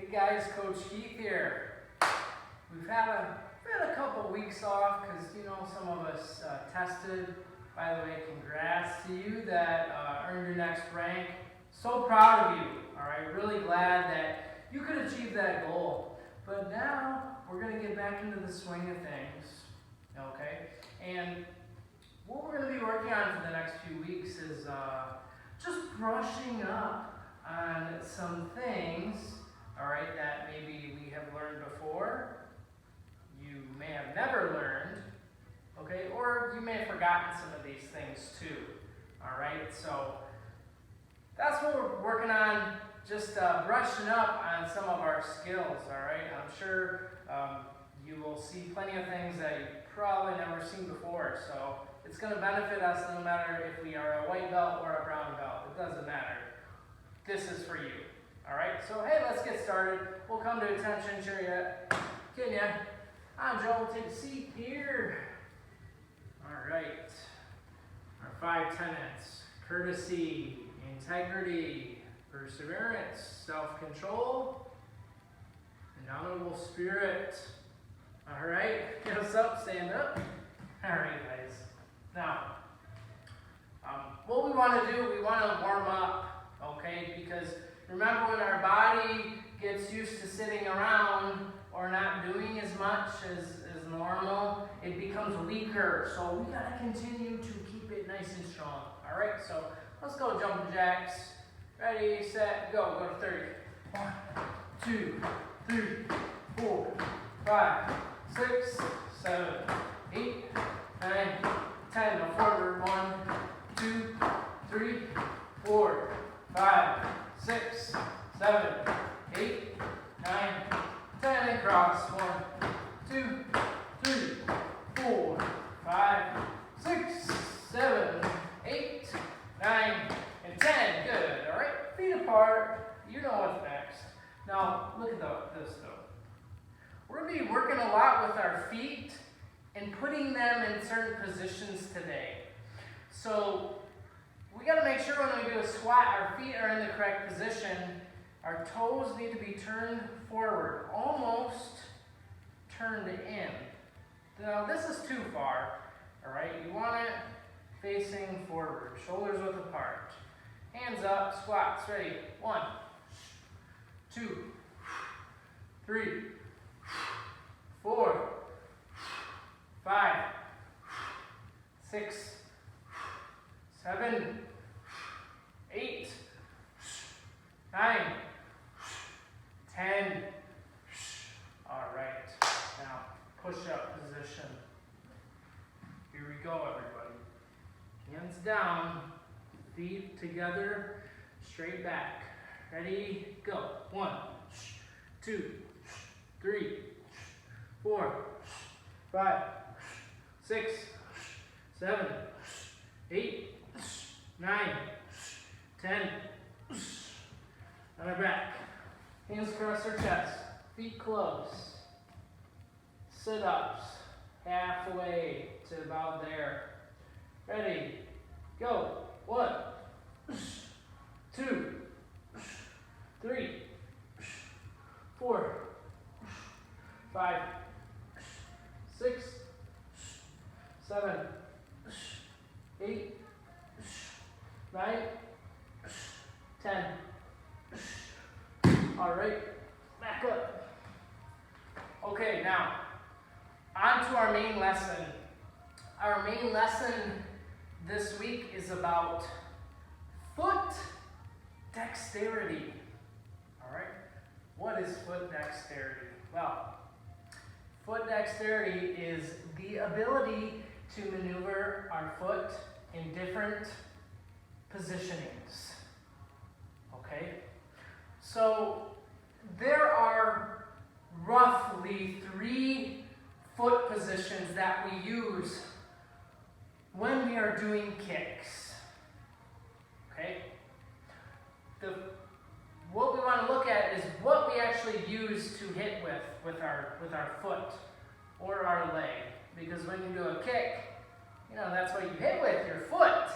Hey guys, Coach Keith here. We've had a couple weeks off because some of us tested. By the way, congrats to you that earned your next rank. So proud of you. All right, really glad that you could achieve that goal. But now we're gonna get back into the swing of things. Okay, and what we're gonna be working on for the next few weeks is just brushing up on some things. All right, that maybe we have learned before, you may have never learned, okay, or you may have forgotten some of these things too. All right, so that's what we're working on, just brushing up on some of our skills. All right, I'm sure you will see plenty of things that you've probably never seen before, so it's going to benefit us no matter if we are a white belt or a brown belt. It doesn't matter. This is for you. All right, so hey, let's get started. We'll come to attention, sure yet. Can ya? I'm Joe, take a seat here. All right, our 5 tenets: courtesy, integrity, perseverance, self-control, indomitable spirit. All right, get us up, stand up. All right, guys. Now, what we want to do, we want to warm up, okay? Because remember, when our body gets used to sitting around or not doing as much as normal, it becomes weaker. So we got to continue to keep it nice and strong. All right, so let's go jumping jacks. Ready, set, go. Go to 30. 1, 2, 3, 4, 5, 6, 7, 8, 9, 10. Now forward. 1, 2, 3, 4, 5, 6, 7, 8, 9, 10, and cross. 1, 2, 3, 4, 5, 6, 7, 8, 9, and 10. Good. All right. Feet apart. You know what's next. Now, look at this though. We're going to be working a lot with our feet and putting them in certain positions today. So we got to make sure when we do a squat, our feet are in the correct position. Our toes need to be turned forward, almost turned in. Now this is too far, all right? You want it facing forward, shoulders width apart. Hands up, squats, ready? 1, 2, 3, 4, 5, 6, 7, 8, 9, 10. All right, now push-up position. Here we go, everybody. Hands down, feet together, straight back. Ready, go. 1, 2, 3, 4, 5, 6, 7, 8, 9, 10. On our back. Hands across our chest. Feet close. Sit-ups. Halfway to about there. Ready. Go. 1, 2, 3, 4, 5, 6, 7, 8, 9, 10. All right, back up. Okay, now, on to our main lesson. Our main lesson this week is about foot dexterity. All right, what is foot dexterity? Well, foot dexterity is the ability to maneuver our foot in different positionings. Okay? So there are roughly 3 foot positions that we use when we are doing kicks. Okay? What we want to look at is what we actually use to hit with our foot or our leg. Because when you do a kick, that's what you hit with, your foot,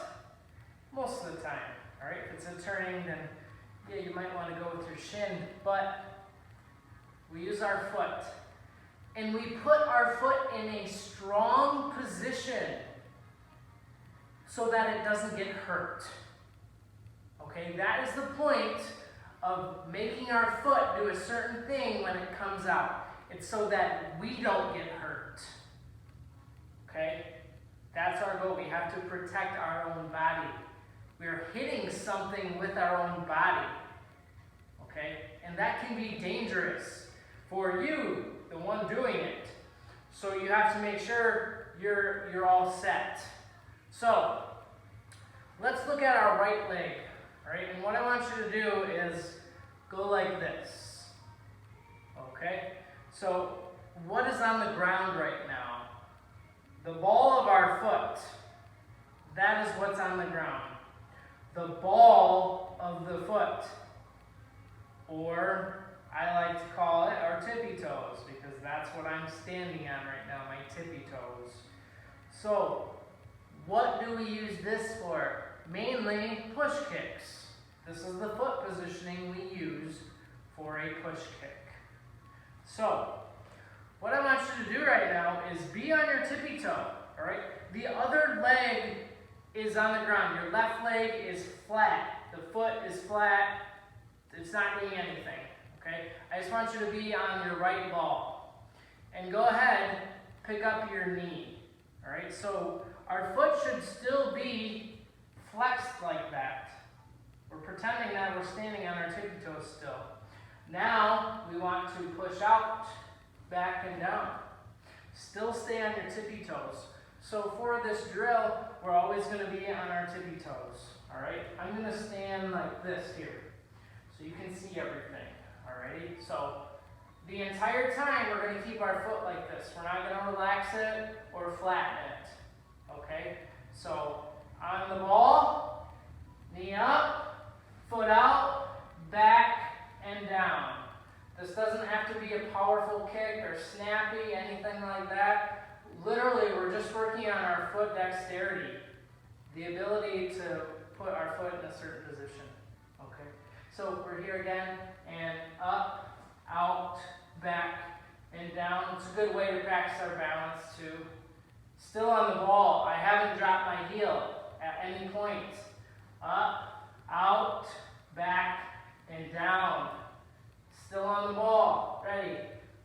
most of the time. All right? If it's a turning, then yeah, you might want to go with your shin, but We use our foot. And we put our foot in a strong position so that it doesn't get hurt. Okay, that is the point of making our foot do a certain thing when it comes out. It's so that we don't get hurt. Okay? That's our goal. We have to protect our own body. We are hitting something with our own body. Okay? And that can be dangerous for you, the one doing it. So you have to make sure you're all set. So, let's look at our right leg. All right? And what I want you to do is go like this. Okay? So, what is on the ground right now? The ball of our foot. That is what's on the ground. The ball of the foot. Or, I like to call it our tippy toes, because that's what I'm standing on right now, my tippy toes. So, what do we use this for? Mainly push kicks. This is the foot positioning we use for a push kick. So, what I want you to do right now is be on your tippy toe, all right? The other leg is on the ground. Your left leg is flat. The foot is flat. It's not doing anything, okay? I just want you to be on your right ball. And go ahead, pick up your knee, all right? So, our foot should still be flexed like that. We're pretending that we're standing on our tippy toes still. Now, we want to push out, back and down. Still stay on your tippy toes. So for this drill, we're always going to be on our tippy toes. All right? I'm going to stand like this here, so you can see everything. Alrighty? So the entire time, we're going to keep our foot like this. We're not going to relax it or flatten it. Okay? So on the ball, knee up, foot out, back, and down. This doesn't have to be a powerful kick or snappy, anything like that. Literally, we're just working on our foot dexterity. The ability to put our foot in a certain position. Okay? So we're here again, and up, out, back, and down. It's a good way to practice our balance too. Still on the ball. I haven't dropped my heel at any point. Up, out, back, and down. Still on the ball. Ready?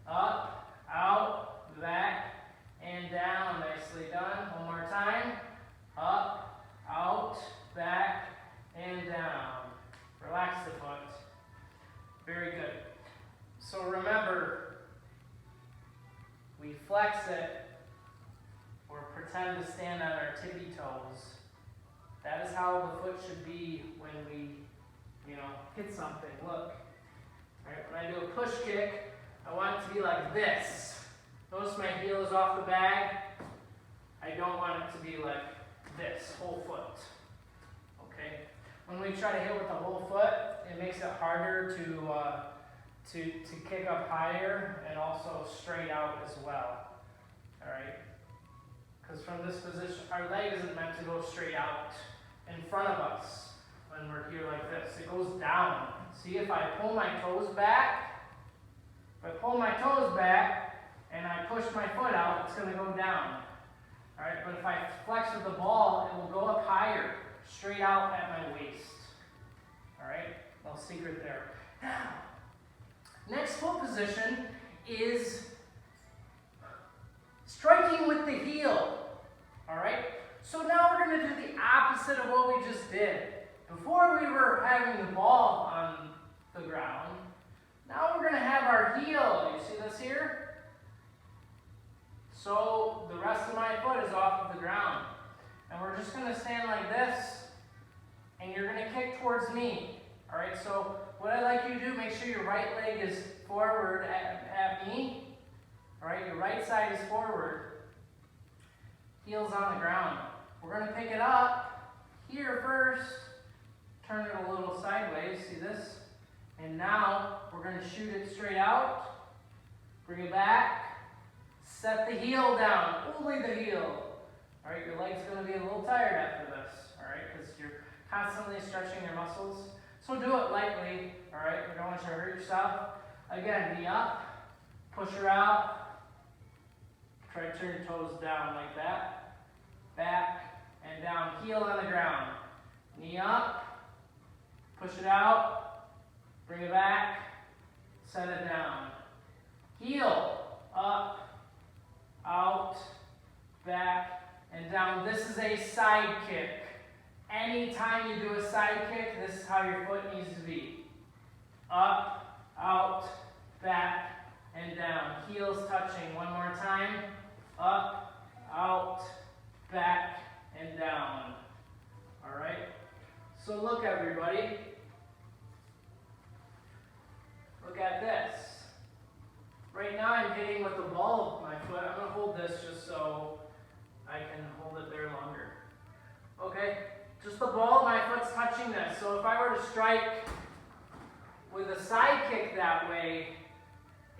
Up, out, back, and down. Nicely done. One more time. Up, out, back, and down. Relax the foot. Very good. So remember, we flex it or pretend to stand on our tippy toes. That is how the foot should be when we, hit something. Look. All right, when I do a push kick, I want it to be like this. Notice my heel is off the bag. I don't want it to be like this, whole foot. Okay? When we try to hit with the whole foot, it makes it harder to kick up higher and also straight out as well. All right? Because from this position, our leg isn't meant to go straight out in front of us when we're here like this. It goes down. See, if I pull my toes back, and I push my foot out, it's going to go down. All right, but if I flex with the ball, it will go up higher, straight out at my waist. All right, little secret there. Now, next foot position is striking with the heel. All right, so now we're going to do the opposite of what we just did. Before we were having the ball on the ground, now we're going to have our heel. You see this here? So the rest of my foot is off of the ground. And we're just going to stand like this, and you're going to kick towards me. All right, so what I'd like you to do, make sure your right leg is forward at me. All right, your right side is forward. Heel's on the ground. We're going to pick it up here first. Turn it a little sideways, see this? And now, we're going to shoot it straight out, bring it back, set the heel down, only the heel. All right, your leg's going to be a little tired after this, all right, because you're constantly stretching your muscles. So do it lightly, all right? You don't want you to hurt yourself. Again, knee up, Push her out. Try to turn your toes down like that. Back and down. Heel on the ground. Knee up. Push it out. Bring it back. Set it down. Heel. Up. Out. Back. And down. This is a side kick. Anytime you do a side kick, this is how your foot needs to be. Up, out, back, and down. Heels touching. One more time. Up, out, back, and down. All right? So look, everybody. Look at this. Right now I'm hitting with the ball of my foot. I'm going to hold this just so I can hold it there longer. Okay? Just the ball of my foot's touching this. So if I were to strike with a side kick that way,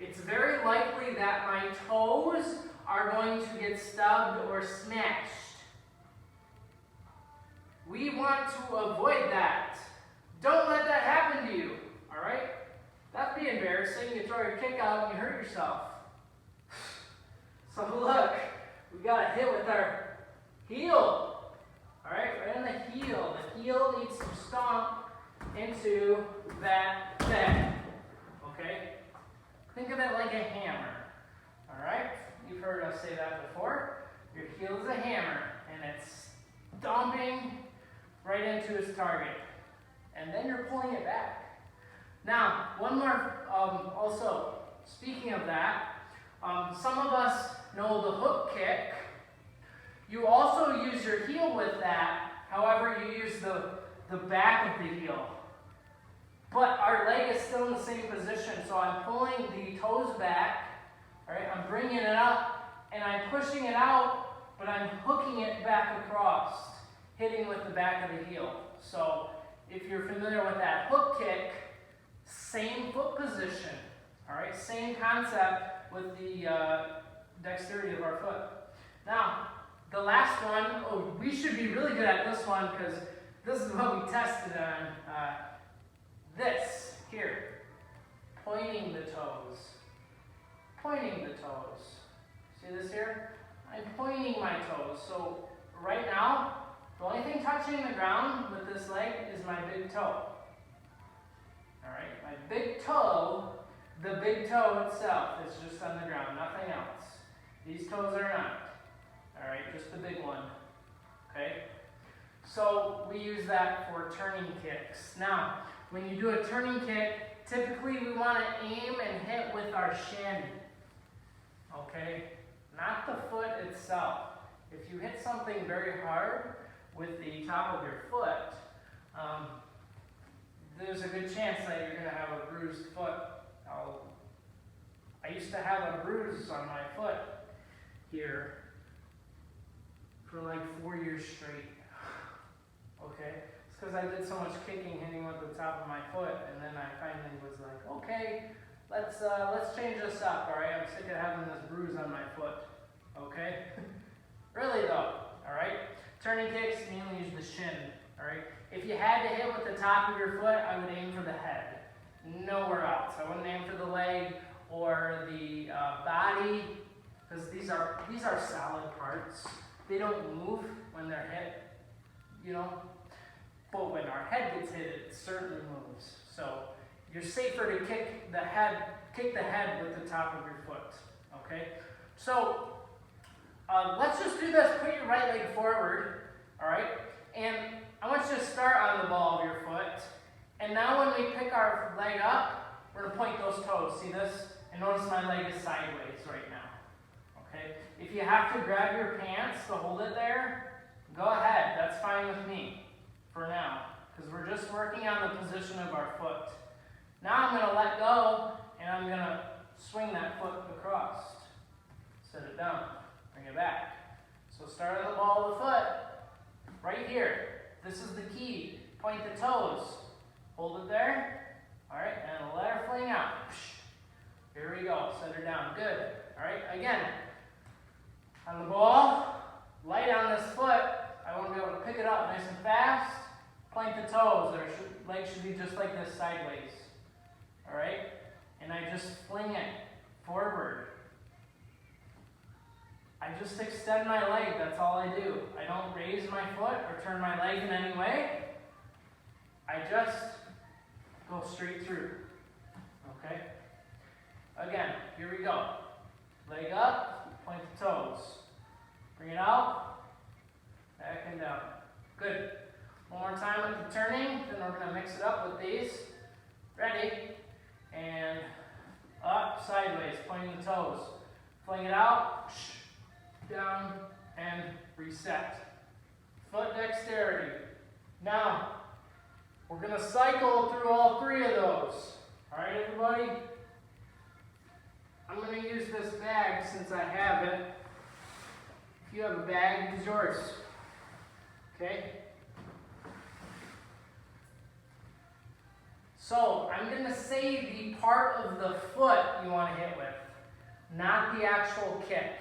it's very likely that my toes are going to get stubbed or smashed. We want to avoid that. Don't let that happen to you, all right? That'd be embarrassing. You throw your kick out and you hurt yourself. So look, we got to hit with our heel. All right, right on the heel. The heel needs to stomp into that bed. Okay? Think of it like a hammer. All right? You've heard us say that before. Your heel is a hammer, and it's stomping right into its target. And then you're pulling it back. Now, one more, also, speaking of that, some of us know the hook kick. You also use your heel with that. However, you use the back of the heel. But our leg is still in the same position. So I'm pulling the toes back. All right, I'm bringing it up, and I'm pushing it out, but I'm hooking it back across, hitting with the back of the heel. So if you're familiar with that hook kick, same foot position. All right, same concept with the dexterity of our foot. Now, the last one, we should be really good at this one because this is what we tested on. This here, pointing the toes. Pointing the toes. See this here? I'm pointing my toes. So right now, the only thing touching the ground with this leg is my big toe. All right, my big toe, the big toe itself is just on the ground, nothing else. These toes are not. All right, just the big one, okay? So we use that for turning kicks. Now, when you do a turning kick, typically we want to aim and hit with our shin, okay? Not the foot itself. If you hit something very hard with the top of your foot, there's a good chance that you're going to have a bruised foot. I used to have a bruise on my foot here for like 4 years straight. Okay? It's because I did so much kicking, hitting with the top of my foot, and then I finally was like, okay, let's change this up, all right? I'm sick of having this bruise on my foot. Okay? Really though, all right? Turning kicks, mainly use the shin, all right? If you had to hit with the top of your foot, I would aim for the head. Nowhere else. I wouldn't aim for the leg or the body, because these are solid parts. They don't move when they're hit, you know. But when our head gets hit, it certainly moves. So you're safer to kick the head with the top of your foot. Okay. So let's just do this. Put your right leg forward. All right. And I want you to start on the ball of your foot. And now when we pick our leg up, we're going to point those toes. See this? And notice my leg is sideways right now. Okay? If you have to grab your pants to hold it there, go ahead. That's fine with me for now. Because we're just working on the position of our foot. Now I'm going to let go, and I'm going to swing that foot across. Set it down. Bring it back. So start on the ball of the foot. Right here. This is the key. Point the toes. Hold it there. All right, and let her fling out. Here we go. Set her down. Good. All right, again. On the ball, light on this foot. I want to be able to pick it up nice and fast. Point the toes. Their legs should be just like this sideways. All right, and I just fling it forward. I just extend my leg, that's all I do. I don't raise my foot or turn my leg in any way. I just go straight through, okay? Again, here we go. Leg up, point the toes. Bring it out, back and down. Good. One more time with the turning, then we're going to mix it up with these. Ready? And up, sideways, pointing the toes. Fling it out, down, and reset. Foot dexterity. Now, we're going to cycle through all three of those. All right, everybody? I'm going to use this bag since I have it. If you have a bag, use yours. Okay? So, I'm going to say the part of the foot you want to hit with, not the actual kick.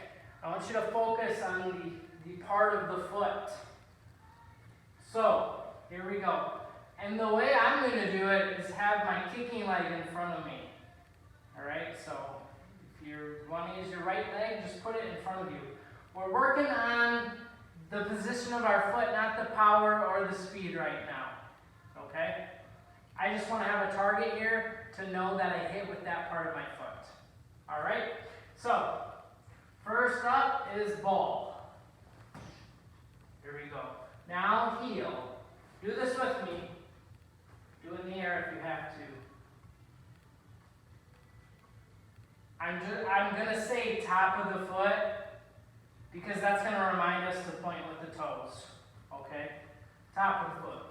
I want you to focus on the part of the foot. So, here we go. And the way I'm going to do it is have my kicking leg in front of me. Alright, so if you want to use your right leg, just put it in front of you. We're working on the position of our foot, not the power or the speed right now. Okay? I just want to have a target here to know that I hit with that part of my foot. Alright? So, first up is ball. Here we go. Now heel. Do this with me. Do it in the air if you have to. I'm going to say top of the foot because that's going to remind us to point with the toes. Okay? Top of the foot.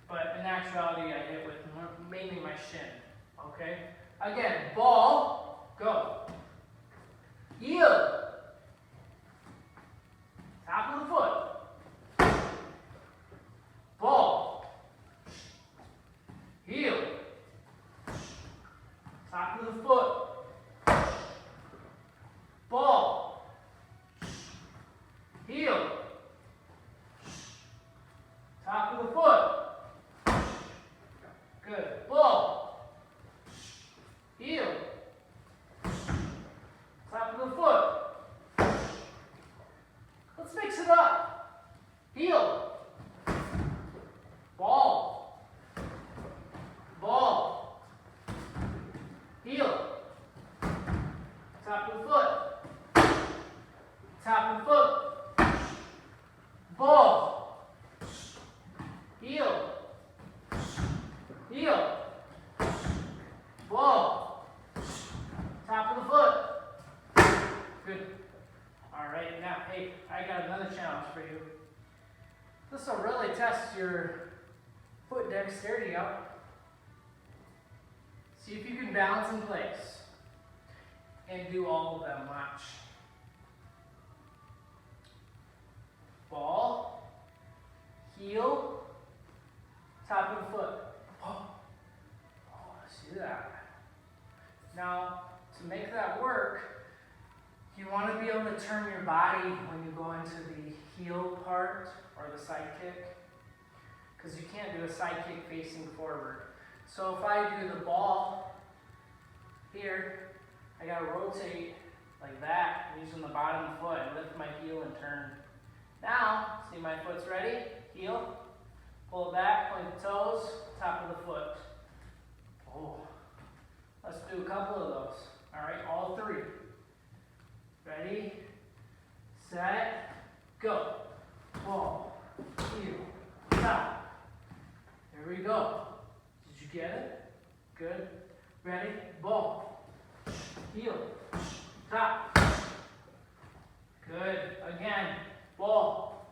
But in actuality, I hit with mainly my shin. Okay? Again, ball, go. Heel. Top of the foot. Ball. Heel. Top of the foot. Ball. Heel. Top of the foot. Good. Ball. Heel. Top of the foot. Let's mix it up. Heel. Ball. Ball. Heel. Top of the foot. Top of the foot. Ball. Heel. Heel. Ball. Top of the foot. Good. All right, now, hey, I got another challenge for you. This will really test your foot dexterity out. See if you can balance in place and do all of them. Watch. Ball, heel, top of the foot. Oh, see that. Now, to make that work, you want to be able to turn your body when you go into the heel part or the side kick, because you can't do a side kick facing forward. So if I do the ball here, I got to rotate like that using the bottom foot and lift my heel and turn. Now, see my foot's ready? Heel, pull it back, point the toes, top of the foot. Oh, let's do a couple of those. All right, all three. Ready, set, go. Ball, heel, top. There we go. Did you get it? Good. Ready, ball, heel, top. Good. Again, ball,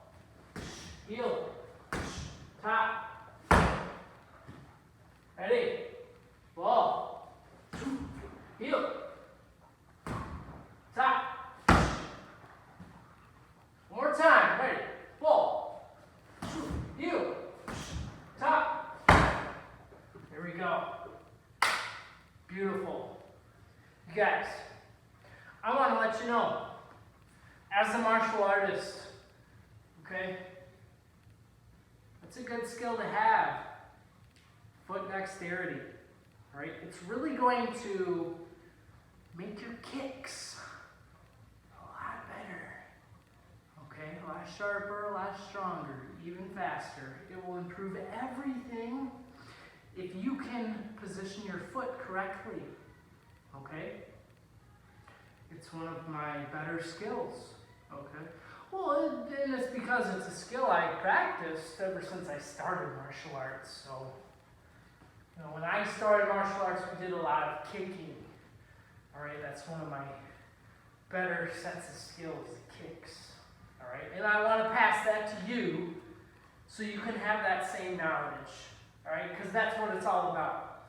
heel, top. Ready, ball, heel, top. One more time. Ready, ball, heel, top. There we go. Beautiful. You guys, I want to let you know, as a martial artist, okay, it's a good skill to have, foot dexterity, right? It's really going to make your kicks a lot less sharper, less stronger, even faster. It will improve everything if you can position your foot correctly, okay? It's one of my better skills, okay? Well, and it's because it's a skill I practiced ever since I started martial arts. So, you know, when I started martial arts, we did a lot of kicking. All right, that's one of my better sets of skills, kicks. All right, and I want to pass that to you so you can have that same knowledge. All right, because that's what it's all about.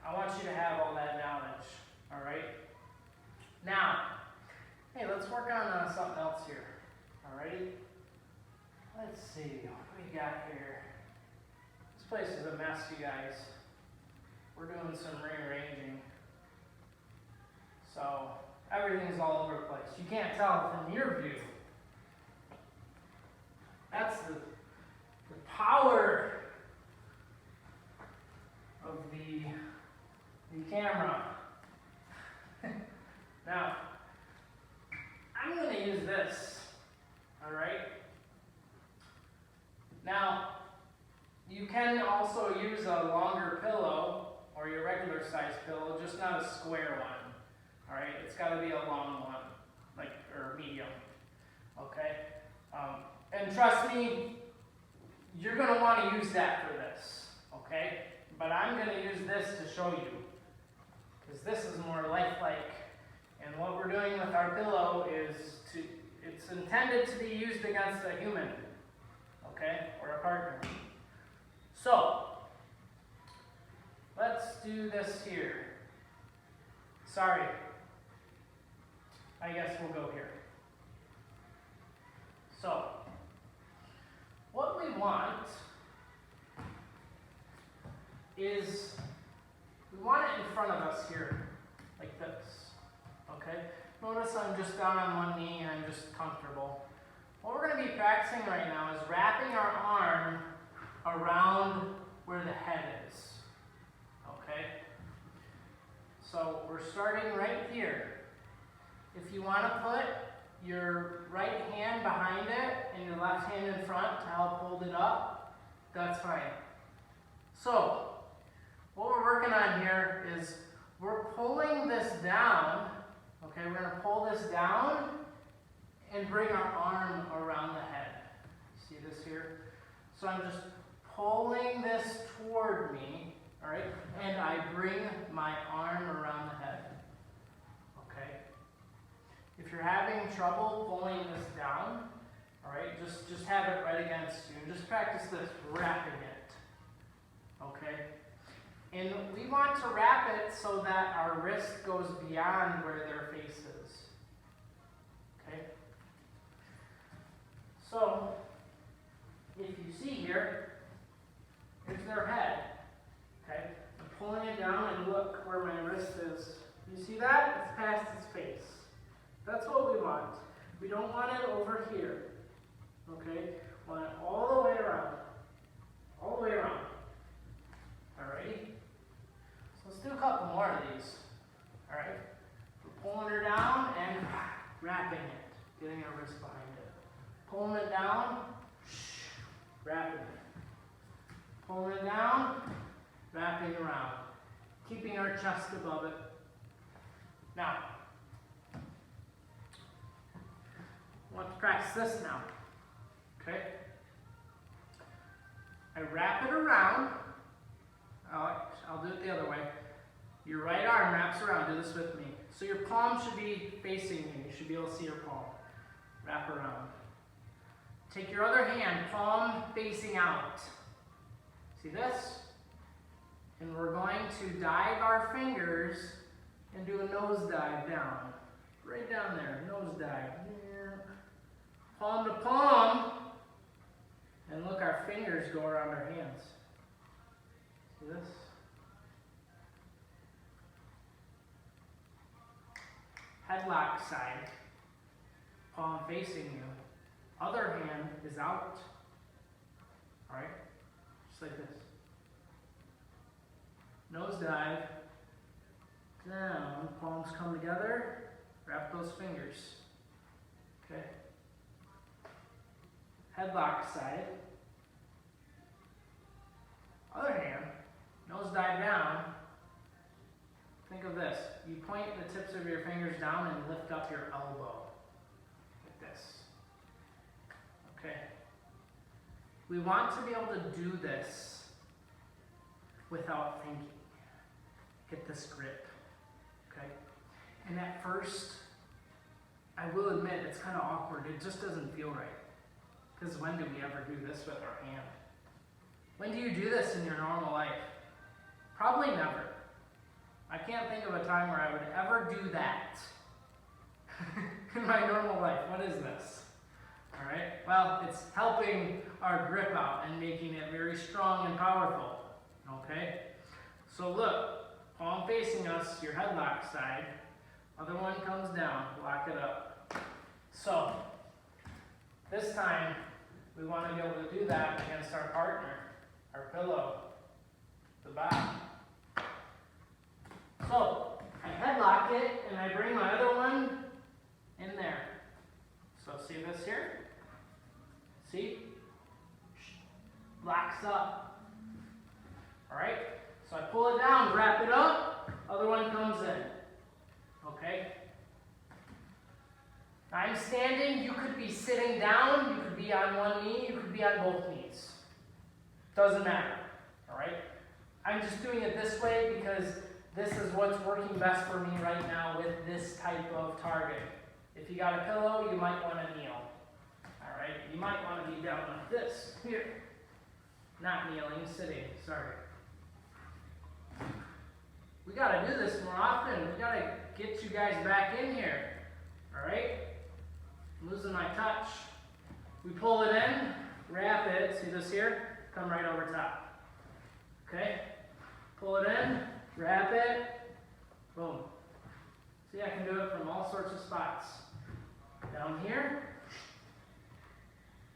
I want you to have all that knowledge. All right. Now, hey, let's work on something else here. Alrighty? Let's see, what do we got here? This place is a mess, you guys. We're doing some rearranging. So, everything's all over the place. You can't tell from your view. That's the power of the camera. Now, I'm going to use this. All right. Now, you can also use a longer pillow or your regular size pillow, just not a square one. All right. It's got to be a long one, or medium. Okay. And trust me, you're going to want to use that for this. Okay. But I'm going to use this to show you, because this is more lifelike. And what we're doing with our pillow is it's intended to be used against a human, okay, or a partner. So, let's do this here. Sorry, I guess we'll go here. So, what we want is, we want it in front of us here, like this. Okay, notice I'm just down on one knee and I'm just comfortable. What we're going to be practicing right now is wrapping our arm around where the head is. Okay, so we're starting right here. If you want to put your right hand behind it and your left hand in front to help hold it up, that's fine. So, what we're working on here is we're pulling this down. Okay, we're going to pull this down and bring our arm around the head. See this here? So I'm just pulling this toward me, all right, and I bring my arm around the head. Okay? If you're having trouble pulling this down, all right, just have it right against you and just practice this wrapping it. Okay? And we want to wrap it so that our wrist goes beyond where their face is. Okay? So, if you see here, here's their head. Okay? I'm pulling it down and look where my wrist is. You see that? It's past its face. That's what we want. We don't want it over here. Okay? We want it all the way around. All the way around. Alrighty? Let's do a couple more of these. All right? We're pulling her down and wrapping it, getting our wrist behind it. Pulling it down, wrapping it. Pulling it down, wrapping around. Keeping our chest above it. Now, I want to practice this now. Okay? I wrap it around. I'll do it the other way. Your right arm wraps around. Do this with me. So your palm should be facing you. You should be able to see your palm. Wrap around. Take your other hand, palm facing out. See this? And we're going to dive our fingers and do a nose dive down. Right down there. Nose dive. Palm to palm. And look, our fingers go around our hands. See this? Headlock side, palm facing you. Other hand is out. All right? Just like this. Nose dive. Down. Palms come together. Wrap those fingers. Okay? headlock side. Other hand, nose dive down. Think of this. You point the tips of your fingers down and lift up your elbow. Like this. Okay. We want to be able to do this without thinking. Get this grip. Okay? And at first, I will admit it's kind of awkward. It just doesn't feel right. Because when do we ever do this with our hand? When do you do this in your normal life? Probably never. I can't think of a time where I would ever do that in my normal life. What is this? All right. Well, it's helping our grip out and making it very strong and powerful. Okay. So look, palm facing us, your headlock side. Other one comes down. Lock it up. So this time we want to be able to do that against our partner, our pillow, the back. So I headlock it and I bring my other one in there. So see this here? See? Locks up. Alright? So I pull it down, wrap it up, other one comes in. Okay? I'm standing, you could be sitting down, you could be on one knee, you could be on both knees. Doesn't matter. Alright? I'm just doing it this way because this is what's working best for me right now with this type of target. If you got a pillow, you might want to kneel. Alright? You might want to be down like this. Here. Not kneeling, sitting. Sorry. We got to do this more often. We got to get you guys back in here. Alright? I'm losing my touch. We pull it in, wrap it. See this here? Come right over top. Okay? Pull it in. Wrap it, boom. See, I can do it from all sorts of spots. Down here,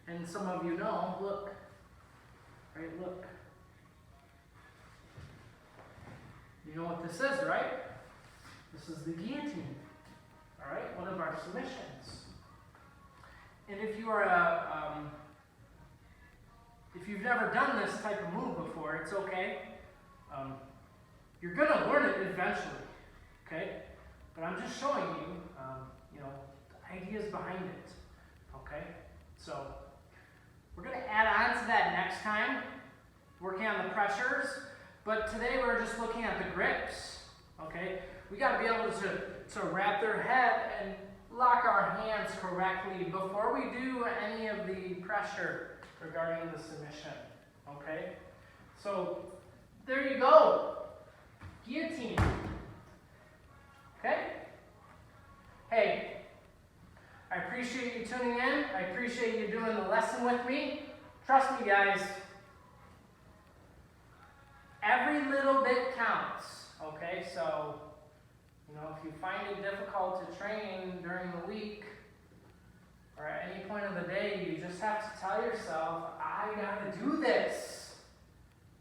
and some of you know, look, right, look. You know what this is, right? This is the guillotine, all right, one of our submissions. And if you are if you've never done this type of move before, it's okay. You're going to learn it eventually, okay? But I'm just showing you, the ideas behind it, okay? So we're going to add on to that next time, working on the pressures. But today we're just looking at the grips, okay? We got to be able to wrap their head and lock our hands correctly before we do any of the pressure regarding the submission, okay? So there you go. Guillotine. Okay? Hey, I appreciate you tuning in. I appreciate you doing the lesson with me. Trust me, guys. Every little bit counts. Okay? So, if you find it difficult to train during the week or at any point of the day, you just have to tell yourself, I gotta do this.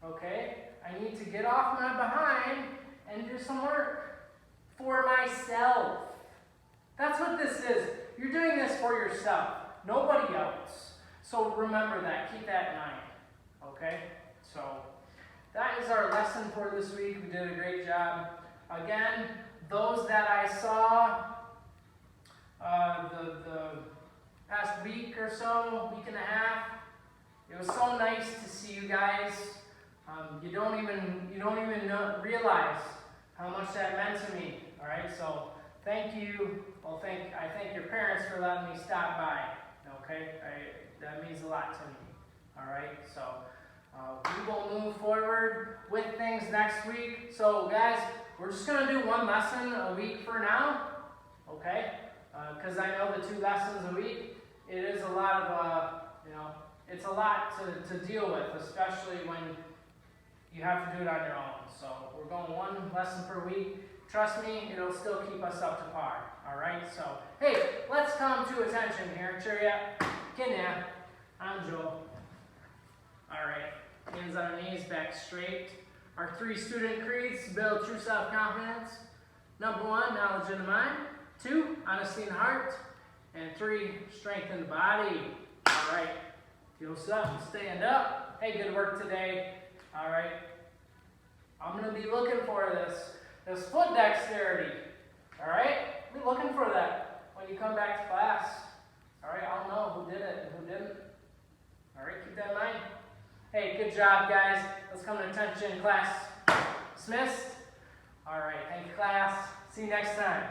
Okay? I need to get off my behind and do some work for myself. That's what this is. You're doing this for yourself, nobody else. So remember that. Keep that in mind. Okay? So that is our lesson for this week. We did a great job. Again, those that I saw the past week or so, week and a half, it was so nice to see you guys. You don't even realize how much that meant to me. All right, so thank you. Well, I thank your parents for letting me stop by. Okay, that means a lot to me. All right, so we will move forward with things next week. So, guys, we're just gonna do one lesson a week for now. Okay, because I know the 2 lessons a week. It is a lot of it's a lot to deal with, especially when you have to do it on your own. So we're going 1 lesson per week. Trust me, it'll still keep us up to par. All right. So hey, let's come to attention here. Cheerio. Kenya. I'm Joel. All right. Hands on our knees, back straight. Our 3 student creeds to build true self-confidence. Number 1, knowledge in the mind. 2, honesty in the heart. And 3, strength in the body. All right. Feel something, stand up. Hey, good work today. All right. I'm going to be looking for this foot dexterity. All right? Be looking for that when you come back to class. All right? I'll know who did it and who didn't. All right? Keep that in mind. Hey, good job, guys. Let's come to attention, class. Dismissed. All right. Thank you, class. See you next time.